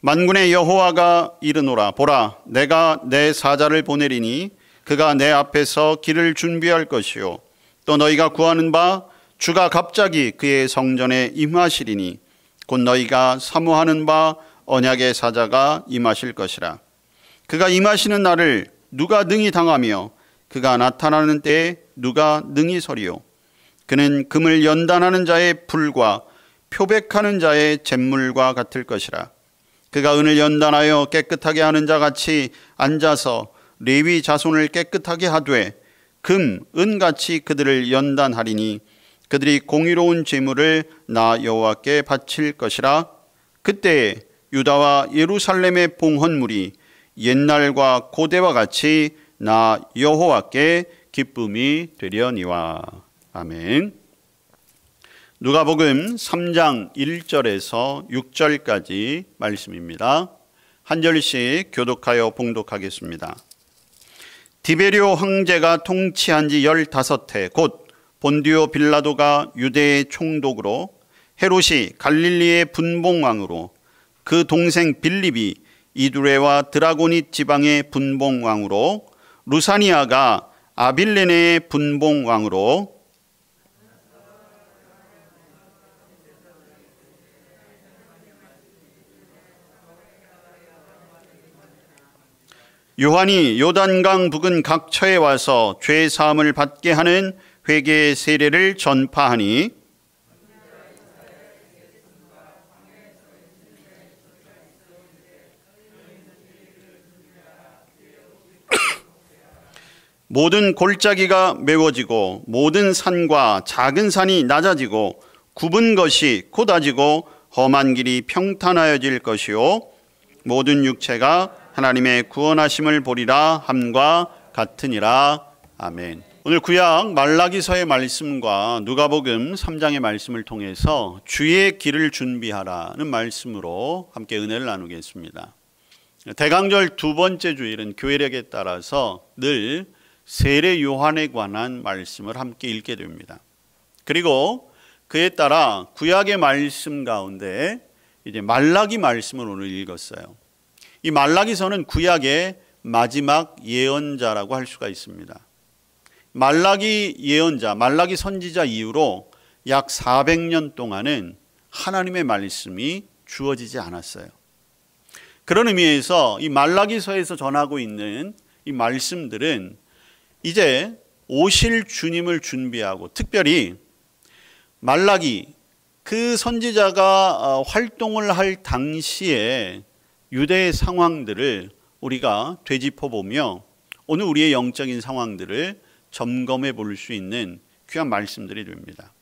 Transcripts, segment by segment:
만군의 여호와가 이르노라. 보라, 내가 내 사자를 보내리니 그가 내 앞에서 길을 준비할 것이요 또 너희가 구하는 바 주가 갑자기 그의 성전에 임하시리니 곧 너희가 사모하는 바 언약의 사자가 임하실 것이라. 그가 임하시는 날을 누가 능히 당하며 그가 나타나는 때에 누가 능히 서리요. 그는 금을 연단하는 자의 불과 표백하는 자의 잿물과 같을 것이라. 그가 은을 연단하여 깨끗하게 하는 자 같이 앉아서 레위 자손을 깨끗하게 하되 금, 은같이 그들을 연단하리니 그들이 공의로운 제물을 나 여호와께 바칠 것이라. 그때에 유다와 예루살렘의 봉헌물이 옛날과 고대와 같이 나 여호와께 기쁨이 되려니와. 아멘. 누가복음 3장 1절에서 6절까지 말씀입니다. 한 절씩 교독하여 봉독하겠습니다. 디베리오 황제가 통치한 지 15해 곧 본디오 빌라도가 유대의 총독으로, 헤롯이 갈릴리의 분봉왕으로, 그 동생 빌립이 이두레와 드라고닛 지방의 분봉왕으로, 루사니아가 아빌레네의 분봉왕으로, 요한이 요단강 부근 각처에 와서 죄 사함을 받게 하는 회개의 세례를 전파하니 모든 골짜기가 메워지고 모든 산과 작은 산이 낮아지고 굽은 것이 곧아지고 험한 길이 평탄하여질 것이요 모든 육체가 하나님의 구원하심을 보리라 함과 같으니라. 아멘. 오늘 구약 말라기서의 말씀과 누가복음 3장의 말씀을 통해서 주의 길을 준비하라는 말씀으로 함께 은혜를 나누겠습니다. 대강절 두 번째 주일은 교회력에 따라서 늘 세례 요한에 관한 말씀을 함께 읽게 됩니다. 그리고 그에 따라 구약의 말씀 가운데 이제 말라기 말씀을 오늘 읽었어요. 이 말라기서는 구약의 마지막 예언자라고 할 수가 있습니다. 말라기 예언자, 말라기 선지자 이후로 약 400년 동안은 하나님의 말씀이 주어지지 않았어요. 그런 의미에서 이 말라기서에서 전하고 있는 이 말씀들은 이제 오실 주님을 준비하고, 특별히 말라기 그 선지자가 활동을 할 당시에 유대의 상황들을 우리가 되짚어보며 오늘 우리의 영적인 상황들을 점검해 볼 수 있는 귀한 말씀들이 됩니다.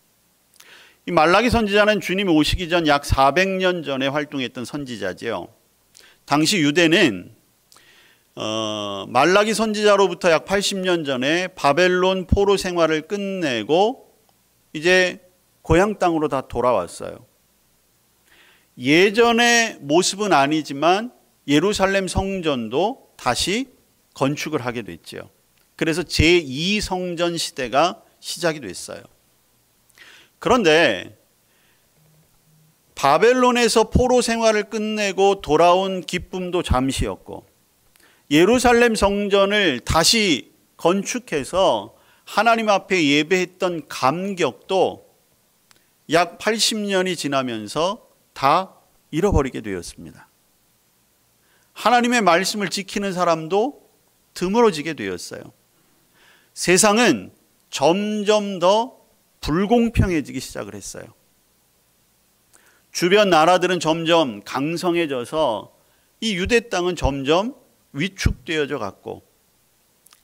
이 말라기 선지자는 주님이 오시기 전 약 400년 전에 활동했던 선지자지요. 당시 유대는 말라기 선지자로부터 약 80년 전에 바벨론 포로 생활을 끝내고 이제 고향 땅으로 다 돌아왔어요. 예전의 모습은 아니지만 예루살렘 성전도 다시 건축을 하게 됐죠. 그래서 제2성전 시대가 시작이 됐어요. 그런데 바벨론에서 포로 생활을 끝내고 돌아온 기쁨도 잠시였고, 예루살렘 성전을 다시 건축해서 하나님 앞에 예배했던 감격도 약 80년이 지나면서 다 잃어버리게 되었습니다. 하나님의 말씀을 지키는 사람도 드물어지게 되었어요. 세상은 점점 더 불공평해지기 시작을 했어요. 주변 나라들은 점점 강성해져서 이 유대 땅은 점점 위축되어져 갔고,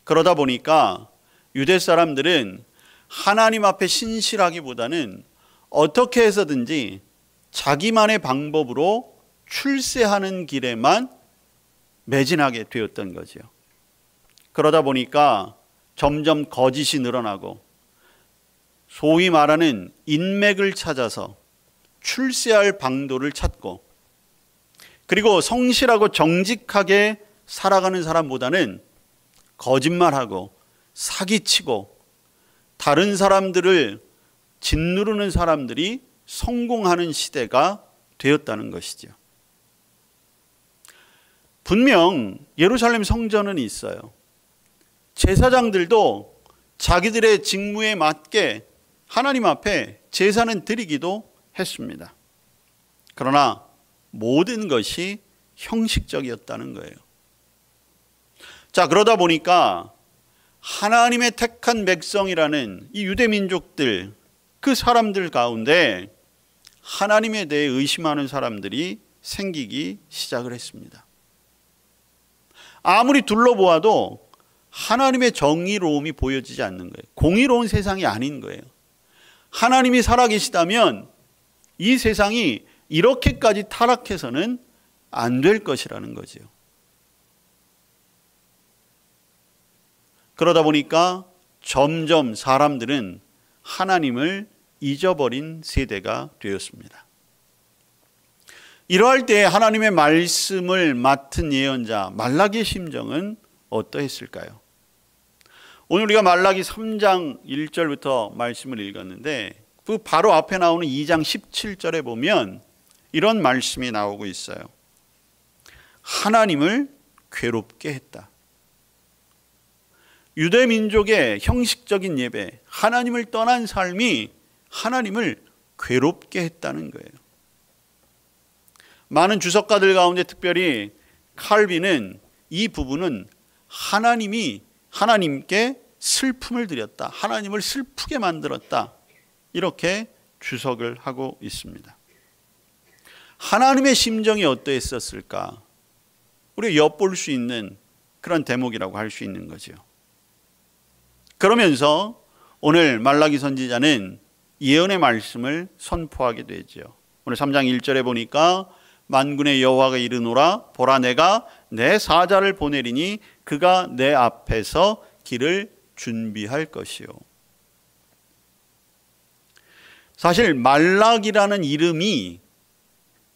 그러다 보니까 유대 사람들은 하나님 앞에 신실하기보다는 어떻게 해서든지 자기만의 방법으로 출세하는 길에만 매진하게 되었던 거죠. 그러다 보니까 점점 거짓이 늘어나고, 소위 말하는 인맥을 찾아서 출세할 방도를 찾고, 그리고 성실하고 정직하게 살아가는 사람보다는 거짓말하고 사기치고 다른 사람들을 짓누르는 사람들이 성공하는 시대가 되었다는 것이죠. 분명 예루살렘 성전은 있어요. 제사장들도 자기들의 직무에 맞게 하나님 앞에 제사는 드리기도 했습니다. 그러나 모든 것이 형식적이었다는 거예요. 자, 그러다 보니까 하나님의 택한 백성이라는 이 유대 민족들, 그 사람들 가운데 하나님에 대해 의심하는 사람들이 생기기 시작을 했습니다. 아무리 둘러보아도 하나님의 정의로움이 보여지지 않는 거예요. 공의로운 세상이 아닌 거예요. 하나님이 살아계시다면 이 세상이 이렇게까지 타락해서는 안 될 것이라는 거죠. 그러다 보니까 점점 사람들은 하나님을 잊어버린 세대가 되었습니다. 이러할 때 하나님의 말씀을 맡은 예언자 말라기의 심정은 어떠했을까요? 오늘 우리가 말라기 3장 1절부터 말씀을 읽었는데 그 바로 앞에 나오는 2장 17절에 보면 이런 말씀이 나오고 있어요. 하나님을 괴롭게 했다. 유대 민족의 형식적인 예배, 하나님을 떠난 삶이 하나님을 괴롭게 했다는 거예요. 많은 주석가들 가운데 특별히 칼빈은 이 부분은 하나님께 슬픔을 드렸다. 하나님을 슬프게 만들었다. 이렇게 주석을 하고 있습니다. 하나님의 심정이 어떠했었을까? 우리가 엿볼 수 있는 그런 대목이라고 할 수 있는 거죠. 그러면서 오늘 말라기 선지자는 예언의 말씀을 선포하게 되죠. 오늘 3장 1절에 보니까 만군의 여호와가 이르노라 보라 내가 내 사자를 보내리니 그가 내 앞에서 길을 준비할 것이요. 사실 말락이라는 이름이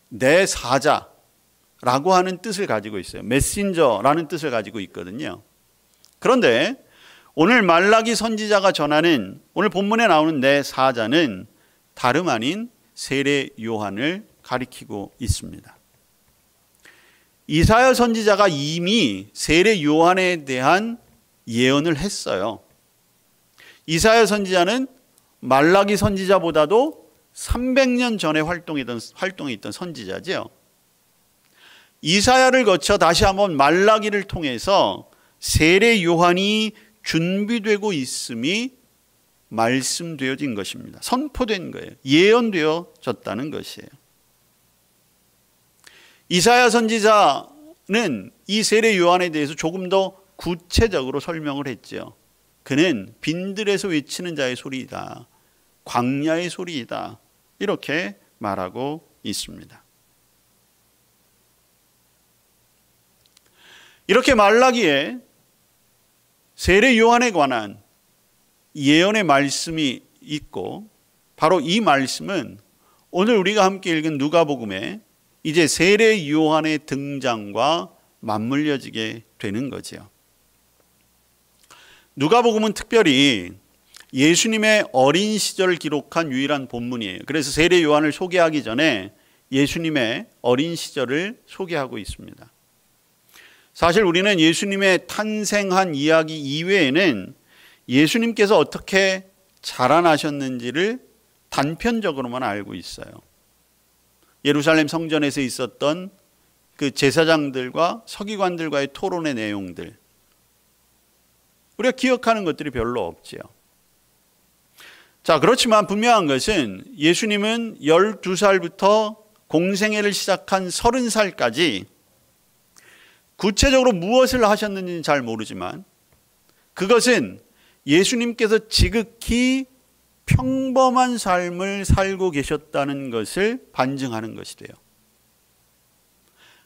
내 사자라고 하는 뜻을 가지고 있어요. 메신저라는 뜻을 가지고 있거든요. 그런데 오늘 말라기 선지자가 전하는 오늘 본문에 나오는 내 사자는 다름 아닌 세례 요한을 가리키고 있습니다. 이사야 선지자가 이미 세례 요한에 대한 예언을 했어요. 이사야 선지자는 말라기 선지자보다도 300년 전에 활동에 있던 선지자죠. 이사야를 거쳐 다시 한번 말라기를 통해서 세례 요한이 준비되고 있음이 말씀되어진 것입니다. 선포된 거예요. 예언되어졌다는 것이에요. 이사야 선지자는 이 세례 요한에 대해서 조금 더 구체적으로 설명을 했죠. 그는 빈들에서 외치는 자의 소리이다. 광야의 소리이다. 이렇게 말하고 있습니다. 이렇게 말라기에 세례 요한에 관한 예언의 말씀이 있고 바로 이 말씀은 오늘 우리가 함께 읽은 누가복음에 이제 세례 요한의 등장과 맞물려지게 되는 거죠. 누가복음은 특별히 예수님의 어린 시절을 기록한 유일한 본문이에요. 그래서 세례 요한을 소개하기 전에 예수님의 어린 시절을 소개하고 있습니다. 사실 우리는 예수님의 탄생한 이야기 이외에는 예수님께서 어떻게 자라나셨는지를 단편적으로만 알고 있어요. 예루살렘 성전에서 있었던 그 제사장들과 서기관들과의 토론의 내용들, 우리가 기억하는 것들이 별로 없지요. 자, 그렇지만 분명한 것은 예수님은 12살부터 공생애를 시작한 30살까지 구체적으로 무엇을 하셨는지는 잘 모르지만 그것은 예수님께서 지극히 평범한 삶을 살고 계셨다는 것을 반증하는 것이 돼요.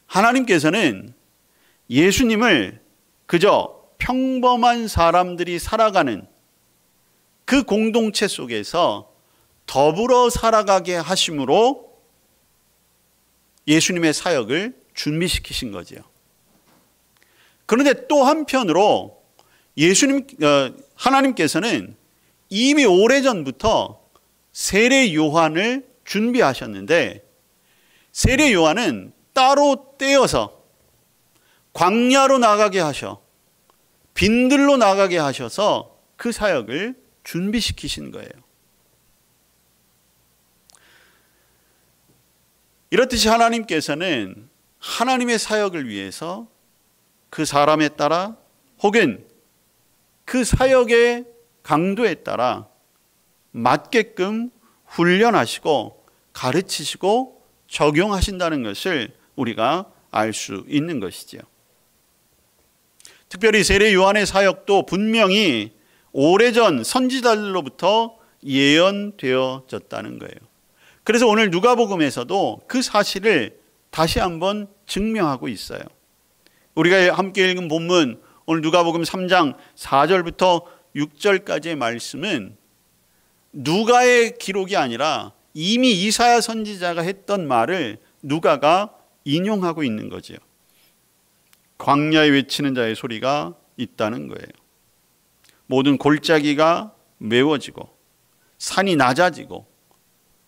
하나님께서는 예수님을 그저 평범한 사람들이 살아가는 그 공동체 속에서 더불어 살아가게 하심으로 예수님의 사역을 준비시키신 거죠. 그런데 또 한편으로 하나님께서는 이미 오래전부터 세례 요한을 준비하셨는데 세례 요한은 따로 떼어서 광야로 나가게 하셔 빈들로 나가게 하셔서 그 사역을 준비시키신 거예요. 이렇듯이 하나님께서는 하나님의 사역을 위해서 그 사람에 따라 혹은 그 사역의 강도에 따라 맞게끔 훈련하시고 가르치시고 적용하신다는 것을 우리가 알 수 있는 것이지요. 특별히 세례 요한의 사역도 분명히 오래전 선지자들로부터 예언되어졌다는 거예요. 그래서 오늘 누가복음에서도 그 사실을 다시 한번 증명하고 있어요. 우리가 함께 읽은 본문 오늘 누가복음 3장 4절부터 6절까지의 말씀은 누가의 기록이 아니라 이미 이사야 선지자가 했던 말을 누가가 인용하고 있는 거죠. 광야에 외치는 자의 소리가 있다는 거예요. 모든 골짜기가 메워지고 산이 낮아지고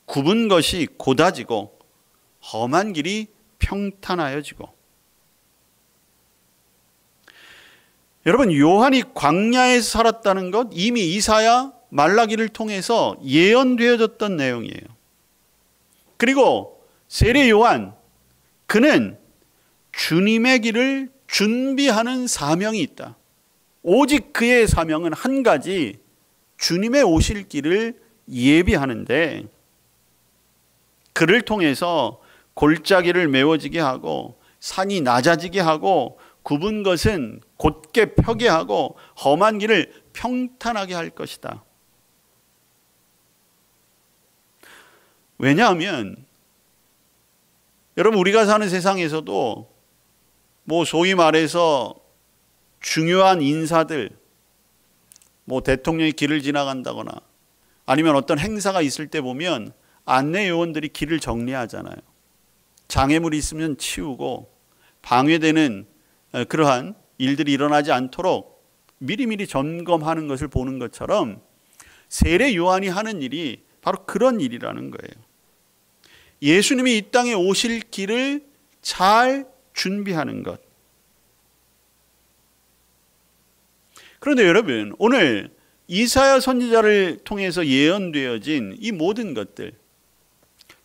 굽은 것이 곧아지고 험한 길이 평탄하여지고. 여러분, 요한이 광야에서 살았다는 것 이미 이사야 말라기를 통해서 예언되어졌던 내용이에요. 그리고 세례 요한, 그는 주님의 길을 준비하는 사명이 있다. 오직 그의 사명은 한 가지, 주님의 오실 길을 예비하는데 그를 통해서 골짜기를 메워지게 하고 산이 낮아지게 하고 굽은 것은 곧게 펴게 하고 험한 길을 평탄하게 할 것이다. 왜냐하면 여러분, 우리가 사는 세상에서도 뭐 소위 말해서 중요한 인사들, 뭐 대통령이 길을 지나간다거나 아니면 어떤 행사가 있을 때 보면 안내 요원들이 길을 정리하잖아요. 장애물이 있으면 치우고 방해되는 그러한 일들이 일어나지 않도록 미리미리 점검하는 것을 보는 것처럼 세례 요한이 하는 일이 바로 그런 일이라는 거예요. 예수님이 이 땅에 오실 길을 잘 준비하는 것. 그런데 여러분, 오늘 이사야 선지자를 통해서 예언되어진 이 모든 것들,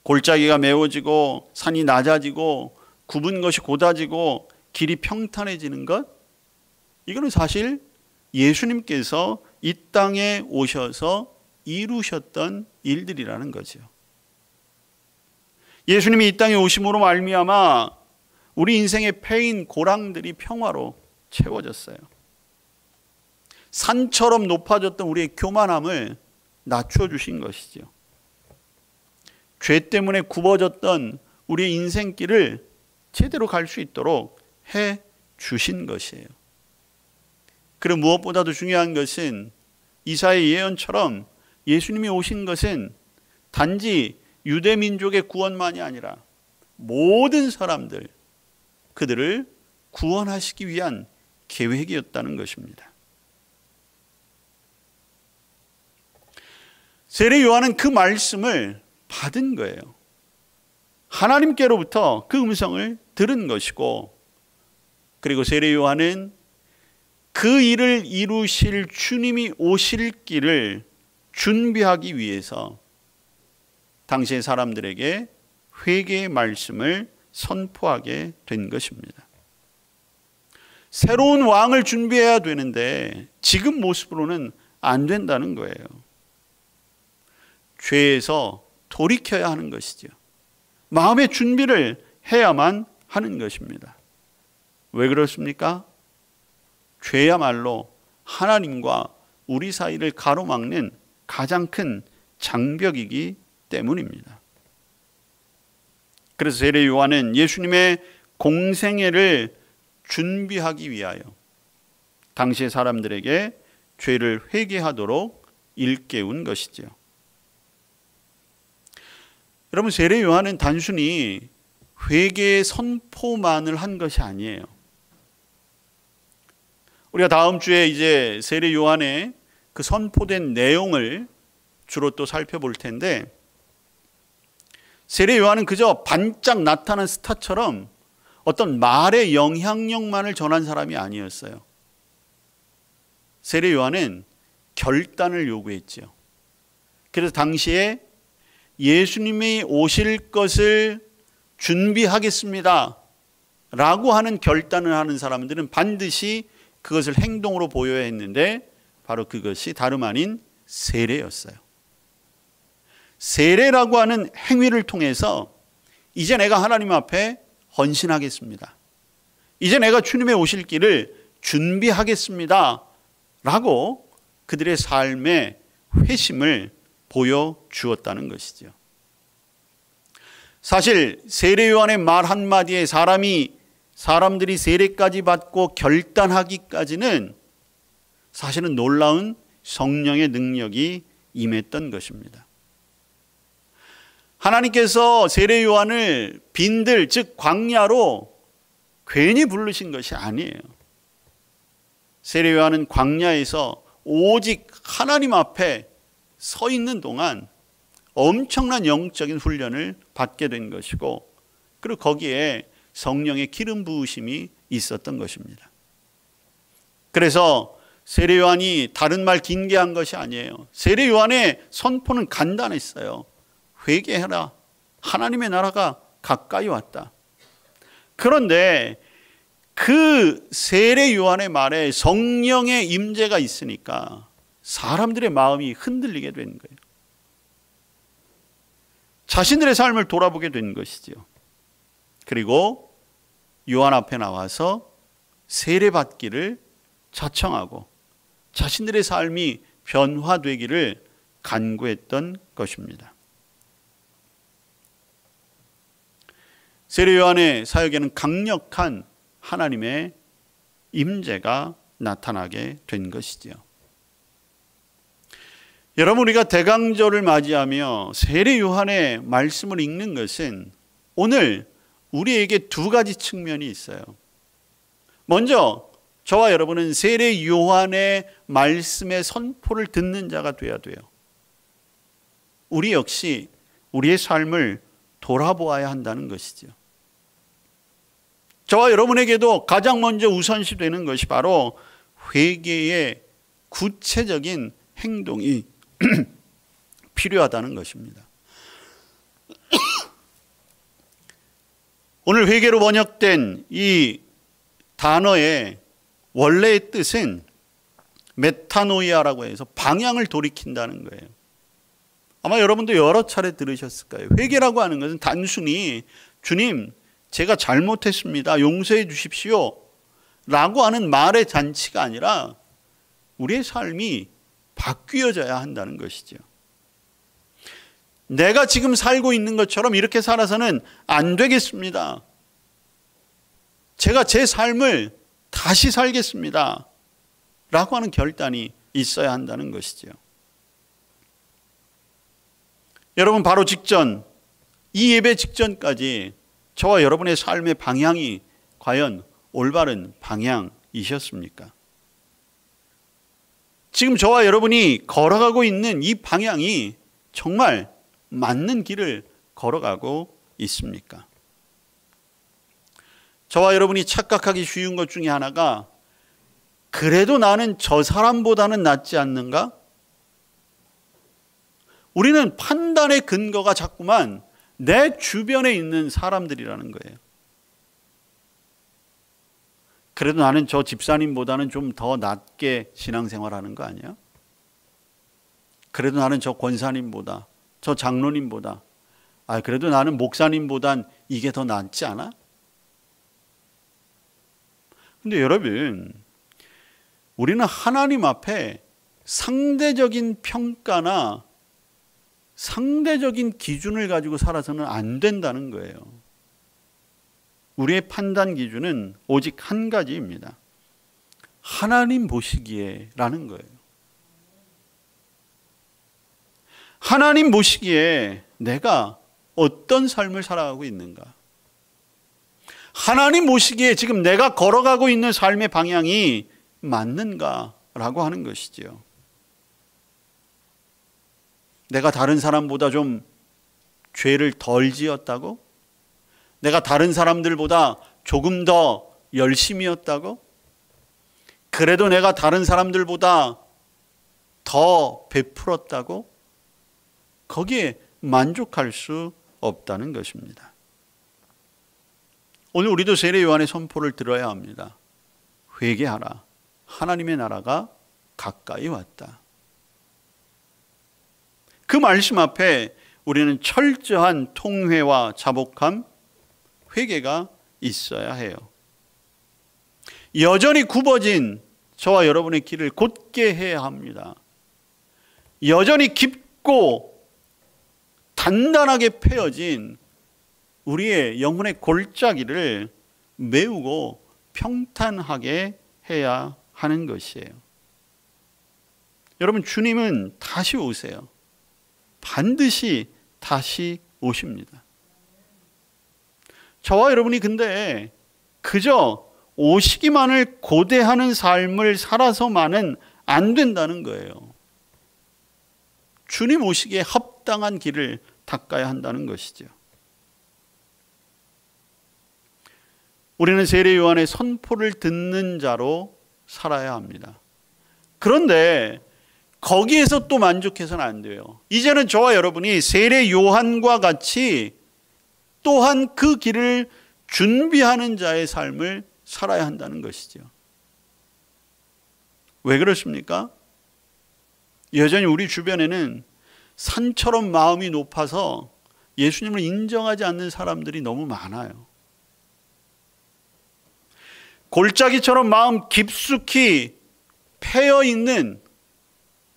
골짜기가 메워지고 산이 낮아지고 굽은 것이 곧아지고 길이 평탄해지는 것, 이거는 사실 예수님께서 이 땅에 오셔서 이루셨던 일들이라는 거죠. 예수님이 이 땅에 오심으로 말미암아 우리 인생의 패인 고랑들이 평화로 채워졌어요. 산처럼 높아졌던 우리의 교만함을 낮춰주신 것이죠. 죄 때문에 굽어졌던 우리의 인생길을 제대로 갈 수 있도록 해 주신 것이에요. 그리고 무엇보다도 중요한 것은 이사야의 예언처럼 예수님이 오신 것은 단지 유대 민족의 구원만이 아니라 모든 사람들, 그들을 구원하시기 위한 계획이었다는 것입니다. 세례 요한은 그 말씀을 받은 거예요. 하나님께로부터 그 음성을 들은 것이고, 그리고 세례 요한은 그 일을 이루실 주님이 오실 길을 준비하기 위해서 당시의 사람들에게 회개의 말씀을 선포하게 된 것입니다. 새로운 왕을 준비해야 되는데 지금 모습으로는 안 된다는 거예요. 죄에서 돌이켜야 하는 것이죠. 마음의 준비를 해야만 하는 것입니다. 왜 그렇습니까? 죄야말로 하나님과 우리 사이를 가로막는 가장 큰 장벽이기 때문입니다. 그래서 세례 요한은 예수님의 공생애를 준비하기 위하여 당시의 사람들에게 죄를 회개하도록 일깨운 것이죠. 여러분, 세례 요한은 단순히 회개의 선포만을 한 것이 아니에요. 우리가 다음 주에 이제 세례 요한의 그 선포된 내용을 주로 또 살펴볼 텐데, 세례 요한은 그저 반짝 나타난 스타처럼 어떤 말의 영향력만을 전한 사람이 아니었어요. 세례 요한은 결단을 요구했죠. 그래서 당시에 예수님이 오실 것을 준비하겠습니다 라고 하는 결단을 하는 사람들은 반드시 그것을 행동으로 보여야 했는데 바로 그것이 다름 아닌 세례였어요. 세례라고 하는 행위를 통해서 이제 내가 하나님 앞에 헌신하겠습니다. 이제 내가 주님의 오실 길을 준비하겠습니다 라고 그들의 삶의 회심을 보여주었다는 것이죠. 사실 세례 요한의 말 한마디에 사람들이 세례까지 받고 결단하기까지는 사실은 놀라운 성령의 능력이 임했던 것입니다. 하나님께서 세례 요한을 빈들 즉 광야로 괜히 부르신 것이 아니에요. 세례 요한은 광야에서 오직 하나님 앞에 서 있는 동안 엄청난 영적인 훈련을 받게 된 것이고 그리고 거기에 성령의 기름 부으심이 있었던 것입니다. 그래서 세례 요한이 다른 말 긴게 한 것이 아니에요. 세례 요한의 선포는 간단했어요. 회개해라. 하나님의 나라가 가까이 왔다. 그런데 그 세례 요한의 말에 성령의 임재가 있으니까 사람들의 마음이 흔들리게 된 거예요. 자신들의 삶을 돌아보게 된 것이죠. 그리고 요한 앞에 나와서 세례받기를 자청하고 자신들의 삶이 변화되기를 간구했던 것입니다. 세례 요한의 사역에는 강력한 하나님의 임재가 나타나게 된 것이죠. 여러분, 우리가 대강절을 맞이하며 세례 요한의 말씀을 읽는 것은 오늘 우리에게 두 가지 측면이 있어요. 먼저 저와 여러분은 세례 요한의 말씀의 선포를 듣는 자가 되어야 돼요. 우리 역시 우리의 삶을 돌아보아야 한다는 것이죠. 저와 여러분에게도 가장 먼저 우선시 되는 것이 바로 회개의 구체적인 행동이 필요하다는 것입니다. 오늘 회개로 번역된 이 단어의 원래의 뜻은 메타노이아라고 해서 방향을 돌이킨다는 거예요. 아마 여러분도 여러 차례 들으셨을 거예요. 회개라고 하는 것은 단순히 주님, 제가 잘못했습니다. 용서해 주십시오. 라고 하는 말의 잔치가 아니라 우리의 삶이 바뀌어져야 한다는 것이죠. 내가 지금 살고 있는 것처럼 이렇게 살아서는 안 되겠습니다. 제가 제 삶을 다시 살겠습니다. 라고 하는 결단이 있어야 한다는 것이죠. 여러분, 바로 직전, 이 예배 직전까지 저와 여러분의 삶의 방향이 과연 올바른 방향이셨습니까? 지금 저와 여러분이 걸어가고 있는 이 방향이 정말 맞는 길을 걸어가고 있습니까? 저와 여러분이 착각하기 쉬운 것 중에 하나가 그래도 나는 저 사람보다는 낫지 않는가? 우리는 판단의 근거가 자꾸만 내 주변에 있는 사람들이라는 거예요. 그래도 나는 저 집사님보다는 좀 더 낫게 신앙생활하는 거 아니야? 그래도 나는 저 권사님보다, 저 장로님보다, 그래도 나는 목사님보단 이게 더 낫지 않아? 근데 여러분, 우리는 하나님 앞에 상대적인 평가나 상대적인 기준을 가지고 살아서는 안 된다는 거예요. 우리의 판단 기준은 오직 한 가지입니다. 하나님 보시기에 라는 거예요. 하나님 보시기에 내가 어떤 삶을 살아가고 있는가? 하나님 보시기에 지금 내가 걸어가고 있는 삶의 방향이 맞는가라고 하는 것이지요. 내가 다른 사람보다 좀 죄를 덜 지었다고? 내가 다른 사람들보다 조금 더 열심이었다고? 그래도 내가 다른 사람들보다 더 베풀었다고? 거기에 만족할 수 없다는 것입니다. 오늘 우리도 세례 요한의 선포를 들어야 합니다. 회개하라. 하나님의 나라가 가까이 왔다. 그 말씀 앞에 우리는 철저한 통회와 자복함, 회개가 있어야 해요. 여전히 굽어진 저와 여러분의 길을 곧게 해야 합니다. 여전히 깊고 단단하게 패여진 우리의 영혼의 골짜기를 메우고 평탄하게 해야 하는 것이에요. 여러분, 주님은 다시 오세요. 반드시 다시 오십니다. 저와 여러분이 근데 그저 오시기만을 고대하는 삶을 살아서만은 안 된다는 거예요. 주님 오시기에 합당한 길을 닦아야 한다는 것이죠. 우리는 세례 요한의 선포를 듣는 자로 살아야 합니다. 그런데 거기에서 또 만족해서는 안 돼요. 이제는 저와 여러분이 세례 요한과 같이 또한 그 길을 준비하는 자의 삶을 살아야 한다는 것이죠. 왜 그렇습니까? 여전히 우리 주변에는 산처럼 마음이 높아서 예수님을 인정하지 않는 사람들이 너무 많아요. 골짜기처럼 마음 깊숙이 패여 있는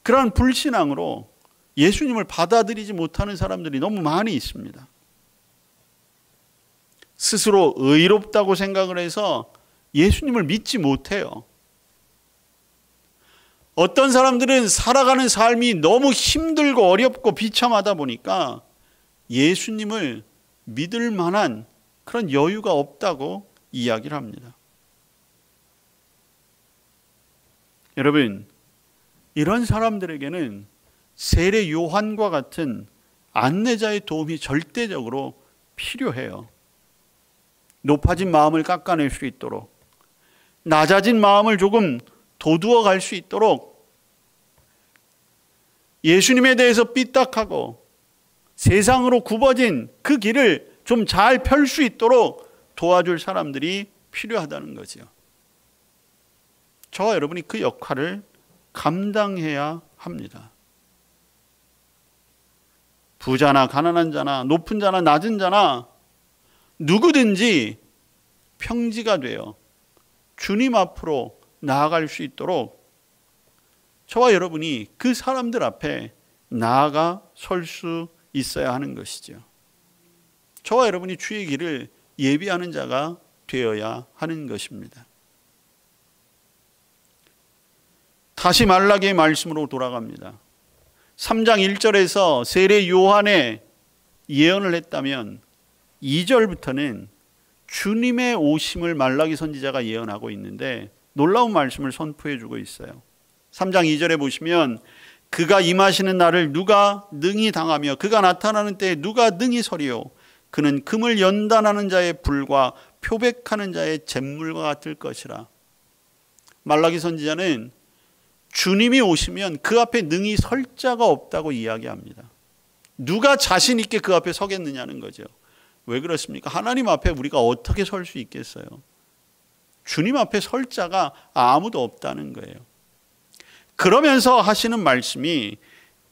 그러한 불신앙으로 예수님을 받아들이지 못하는 사람들이 너무 많이 있습니다. 스스로 의롭다고 생각을 해서 예수님을 믿지 못해요. 어떤 사람들은 살아가는 삶이 너무 힘들고 어렵고 비참하다 보니까 예수님을 믿을 만한 그런 여유가 없다고 이야기를 합니다. 여러분, 이런 사람들에게는 세례 요한과 같은 안내자의 도움이 절대적으로 필요해요. 높아진 마음을 깎아낼 수 있도록, 낮아진 마음을 조금 도두어 갈 수 있도록, 예수님에 대해서 삐딱하고 세상으로 굽어진 그 길을 좀 잘 펼 수 있도록 도와줄 사람들이 필요하다는 거죠. 저와 여러분이 그 역할을 감당해야 합니다. 부자나 가난한 자나 높은 자나 낮은 자나 누구든지 평지가 되어 주님 앞으로 나아갈 수 있도록 저와 여러분이 그 사람들 앞에 나아가 설 수 있어야 하는 것이죠. 저와 여러분이 주의 길을 예비하는 자가 되어야 하는 것입니다. 다시 말라기의 말씀으로 돌아갑니다. 3장 1절에서 세례 요한의 예언을 했다면 2절부터는 주님의 오심을 말라기 선지자가 예언하고 있는데 놀라운 말씀을 선포해 주고 있어요. 3장 2절에 보시면 그가 임하시는 날을 누가 능히 당하며 그가 나타나는 때에 누가 능히 서리요. 그는 금을 연단하는 자의 불과 표백하는 자의 잿물과 같을 것이라. 말라기 선지자는 주님이 오시면 그 앞에 능히 설 자가 없다고 이야기합니다. 누가 자신 있게 그 앞에 서겠느냐는 거죠. 왜 그렇습니까? 하나님 앞에 우리가 어떻게 설 수 있겠어요? 주님 앞에 설 자가 아무도 없다는 거예요. 그러면서 하시는 말씀이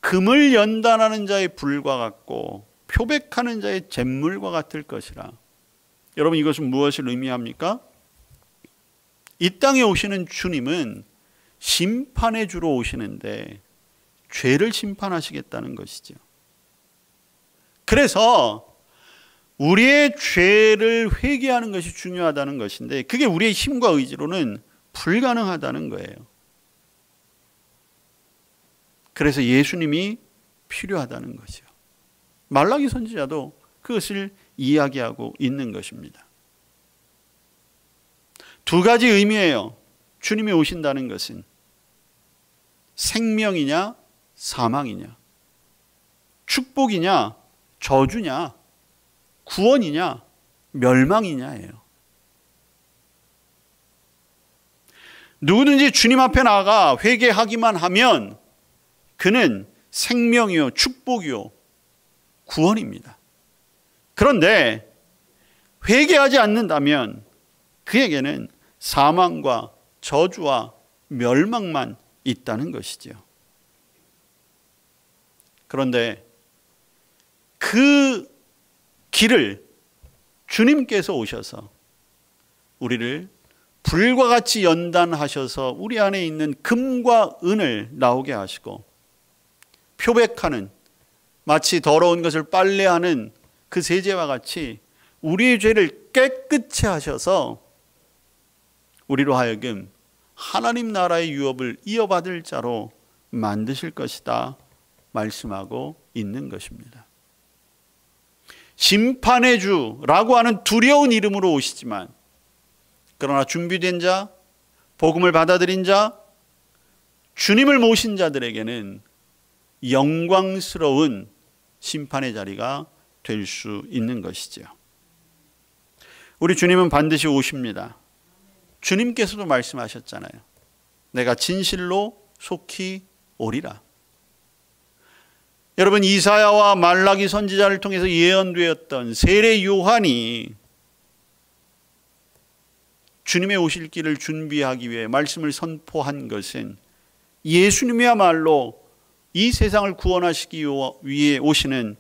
금을 연단하는 자의 불과 같고 표백하는 자의 잿물과 같을 것이라. 여러분, 이것은 무엇을 의미합니까? 이 땅에 오시는 주님은 심판의 주로 오시는데 죄를 심판하시겠다는 것이죠. 그래서 우리의 죄를 회개하는 것이 중요하다는 것인데 그게 우리의 힘과 의지로는 불가능하다는 거예요. 그래서 예수님이 필요하다는 거죠. 말라기 선지자도 그것을 이야기하고 있는 것입니다. 두 가지 의미예요. 주님이 오신다는 것은 생명이냐 사망이냐, 축복이냐 저주냐, 구원이냐 멸망이냐예요. 누구든지 주님 앞에 나아가 회개하기만 하면 그는 생명이요 축복이요 구원입니다. 그런데 회개하지 않는다면 그에게는 사망과 저주와 멸망만 있다는 것이죠. 그런데 그 길을 주님께서 오셔서 우리를 불과 같이 연단하셔서 우리 안에 있는 금과 은을 나오게 하시고 표백하는, 마치 더러운 것을 빨래하는 그 세제와 같이 우리의 죄를 깨끗이 하셔서 우리로 하여금 하나님 나라의 유업을 이어받을 자로 만드실 것이다 말씀하고 있는 것입니다. 심판의 주라고 하는 두려운 이름으로 오시지만, 그러나 준비된 자, 복음을 받아들인 자, 주님을 모신 자들에게는 영광스러운 심판의 자리가 될 수 있는 것이죠. 우리 주님은 반드시 오십니다. 주님께서도 말씀하셨잖아요. 내가 진실로 속히 오리라. 여러분, 이사야와 말라기 선지자를 통해서 예언되었던 세례 요한이 주님의 오실 길을 준비하기 위해 말씀을 선포한 것은 예수님이야말로 이 세상을 구원하시기 위해 오시는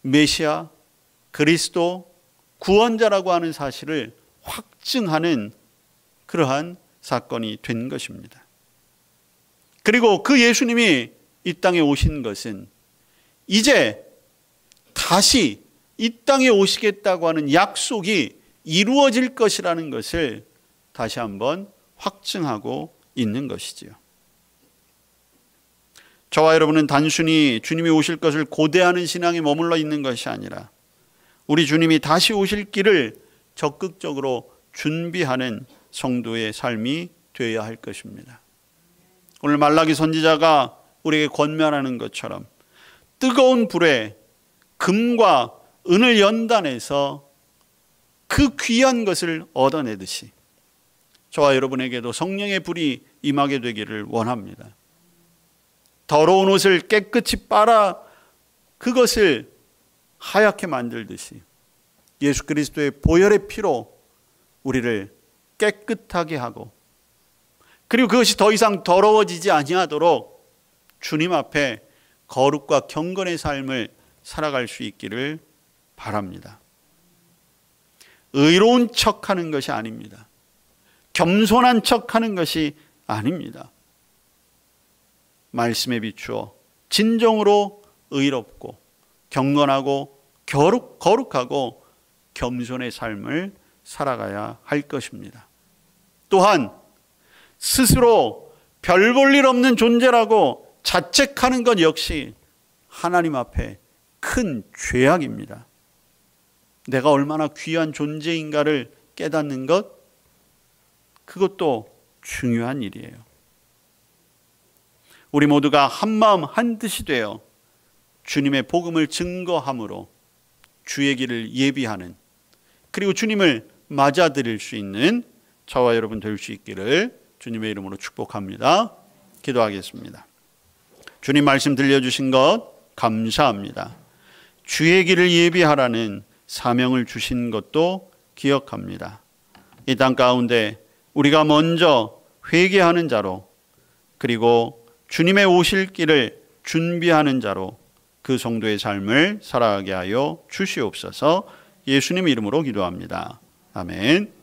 메시아, 그리스도, 구원자라고 하는 사실을 확증하는 그러한 사건이 된 것입니다. 그리고 그 예수님이 이 땅에 오신 것은 이제 다시 이 땅에 오시겠다고 하는 약속이 이루어질 것이라는 것을 다시 한번 확증하고 있는 것이지요. 저와 여러분은 단순히 주님이 오실 것을 고대하는 신앙에 머물러 있는 것이 아니라 우리 주님이 다시 오실 길을 적극적으로 준비하는 성도의 삶이 되어야 할 것입니다. 오늘 말라기 선지자가 우리에게 권면하는 것처럼 뜨거운 불에 금과 은을 연단해서 그 귀한 것을 얻어내듯이 저와 여러분에게도 성령의 불이 임하게 되기를 원합니다. 더러운 옷을 깨끗이 빨아 그것을 하얗게 만들듯이 예수 그리스도의 보혈의 피로 우리를 깨끗하게 하고, 그리고 그것이 더 이상 더러워지지 아니하도록 주님 앞에 거룩과 경건의 삶을 살아갈 수 있기를 바랍니다. 의로운 척하는 것이 아닙니다. 겸손한 척하는 것이 아닙니다. 말씀에 비추어 진정으로 의롭고 경건하고 거룩하고 겸손의 삶을 살아가야 할 것입니다. 또한 스스로 별 볼 일 없는 존재라고 자책하는 것 역시 하나님 앞에 큰 죄악입니다. 내가 얼마나 귀한 존재인가를 깨닫는 것, 그것도 중요한 일이에요. 우리 모두가 한마음 한뜻이 되어 주님의 복음을 증거함으로 주의 길을 예비하는, 그리고 주님을 맞아들일 수 있는 저와 여러분 될 수 있기를 주님의 이름으로 축복합니다. 기도하겠습니다. 주님 말씀 들려주신 것 감사합니다. 주의 길을 예비하라는 사명을 주신 것도 기억합니다. 이 땅 가운데 우리가 먼저 회개하는 자로, 그리고 주님의 오실 길을 준비하는 자로 그 성도의 삶을 살아가게 하여 주시옵소서. 예수님 이름으로 기도합니다. 아멘.